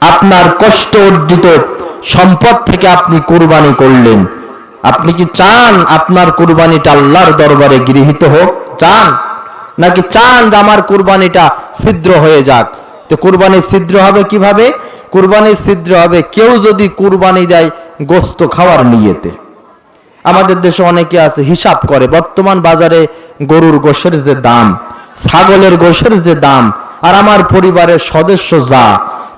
আপনার কষ্ট অর্জিত সম্পদ থেকে আপনি কুরবানি করলেন, আপনি কি চান আপনার কুরবানিটা আল্লাহর দরবারে গৃহীত হোক? চান নাকি চান যে আমার কুরবানিটা ছিদ্র হয়ে যাক? তো কুরবানির ছিদ্র হবে কিভাবে? কুরবানির ছিদ্র হবে কেউ যদি কুরবানি দেয় গোশত খাওয়ার নিয়তে। আমাদের দেশে অনেকে আছে হিসাব করে বর্তমান বাজারে গরুর গোশের যে দাম, ছাগলের গোশের যে দাম, আর আমার পরিবারের সদস্য যা,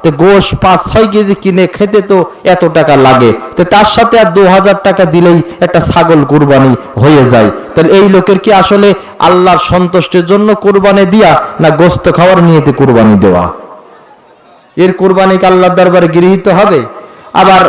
তো গোশ 5-6 কেজি কিনে খেতে তো এত টাকা লাগে, তো তার সাথে আর 2000 টাকা দিলেই একটা ছাগল কুরবানি হয়ে যায়। তাহলে এই লোকের কি আসলে আল্লাহর সন্তুষ্টির জন্য কুরবানি দিয়া না গোশত খাওয়ার নিয়তে কুরবানি দেওয়া? এর কুরবানি কি আল্লাহর দরবারে গৃহীত হবে? আবার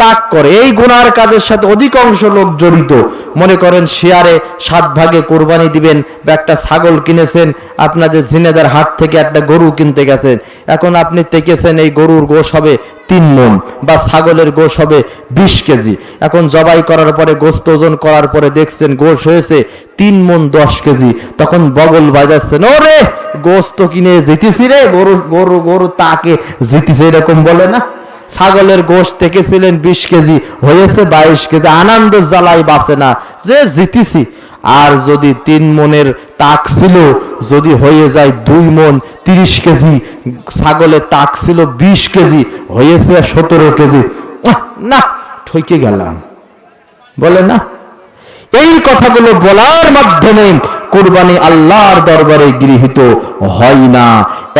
তাক করে এই গুনার কাজের সাথে অধিকাংশ লোক জড়িত। মনে করেন শেয়ারে 7 ভাগে কুরবানি দিবেন, বা একটা ছাগল কিনেছেন, আপনাদের ঝিনেদার হাট থেকে একটা গরু কিনতে গেছেন, এখন আপনি দেখেছেন এই গরুর গোশ হবে 3 মণ বা ছাগলের গোশ হবে 20 কেজি। এখন জবাই করার পরে গোশত ওজন করার পরে দেখছেন গোশ হয়েছে 3 মণ 10 কেজি। তখন বগল বাজাচ্ছেন, ওরে গোশত কিনে জিতেছি রে, গরু গরু গরু তাকে জিতেছে, এরকম বলে না? ছাগলের গোশত দেখেছিলেন 20 কেজি, হয়েছে 22 কেজি, আনন্দ জ্বালাই বাঁচে না যে জিতেছি। আর যদি 3 মণের তাক ছিল, যদি হয়ে যায় 2 মণ 30 কেজি, ছাগলের তাক ছিল 20 কেজি, হয়েছে 17 কেজি, না ঠকে গেলাম, বলে না? এই কথাগুলো বলার মাধ্যমে কুরবানি আল্লাহর দরবারে গৃহীত হয় না।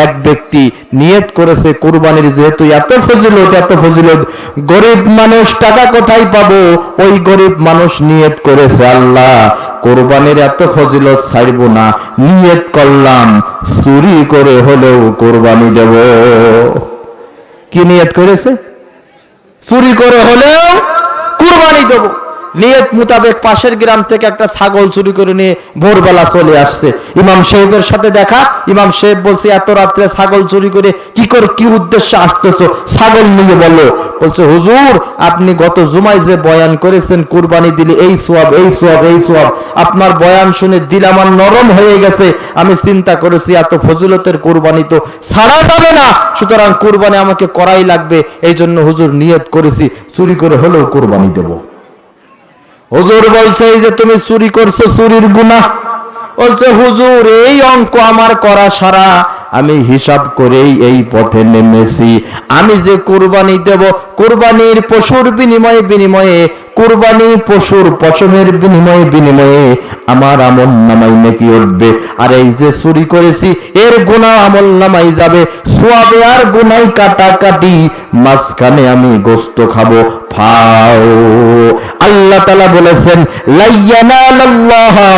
এক ব্যক্তি নিয়ত করেছে কুরবানির যেহেতু এত ফজিলত, গরিব মানুষ টাকা কোথায় পাবো? ওই গরিব মানুষ নিয়ত করেছে আল্লাহ কুরবানির এত ফজিলত ছাড়বো না, নিয়ত করলাম চুরি করে হলেও কুরবানি দেব। কি নিয়ত করেছে? চুরি করে হলেও কুরবানি দেব। নিয়ত মোতাবেক পাশের গ্রাম থেকে একটা ছাগল চুরি করে নিয়ে ভোরবেলা চলে আসছে, ইমাম সাহেবের সাথে দেখা। ইমাম সাহেব বলছে, এত রাত্রে ছাগল চুরি করে কি উদ্দেশ্যে আসতেছো? ছাগল নিয়ে বলো। বলছে, হুজুর আপনি গত জুমায় যে বয়ান করেছেন কুরবানি দিলে এই সওয়াব, এই সওয়াব, এই সওয়াব, আপনার বয়ান শুনে দিল আমার নরম হয়ে গেছে। আমি চিন্তা করেছি এত ফজিলতের কুরবানি তো ছাড়া যাবে না, সুতরাং কুরবানি আমাকে করাই লাগবে। এই জন্য হুজুর নিয়ত করেছি চুরি করে হলেও কুরবানি দেব। হুজুর বলছে, এই যে তুমি চুরি করছো, চুরির গুনাহ। বলছে, হুজুর এই অঙ্ক আমার করা সারা, আমি হিসাব করেই এই পথে নেমেছি। আমি যে কুরবানি দেব, কুরবানির পশুর বিনিময়ে কুরবানি পশুর পশমের বিনিময়ে আমার আমল নামাই নাকি উঠবে। আর এই যে চুরি করেছি এর গুনাহ আমল নামাই যাবে, সওয়াবে আর গুনাহ কাটাকাটি, মাঝখানে আমি গোশত খাবো। ফাও আল্লাহ তাআলা বলেছেন, লা ইয়ানালাল্লাহা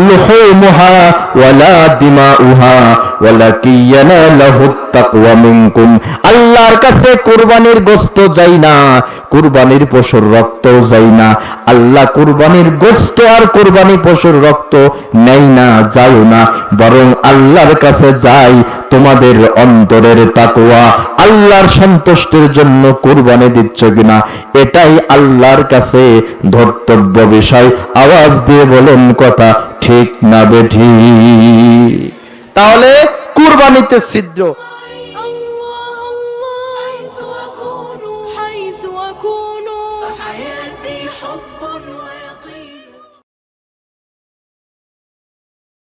লুহুমুহা ওয়ালা দিমাউহা ওয়ালাকিন ইয়ানালাহুত তাকওয়া মিনকুম। আল্লাহর কাছে কুরবানির গোশত যাই না, কুরবানির পশুর রক্ত যাই না। আল্লাহ কুরবানির গোশত আর কুরবানি পশুর রক্ত নেই না, যাও না, বরং আল্লাহর কাছে যাই তোমাদের অন্তরের তাকওয়া। আল্লাহর সন্তুষ্টির জন্য কুরবানি দিচ্ছ কিনা, এটাই আল্লাহর কাছে ধর্তব্য বিষয়। আওয়াজ দিয়ে বলেন কথা ঠিক না বেঠিক? তাহলে কুরবানিতে ছিদ্র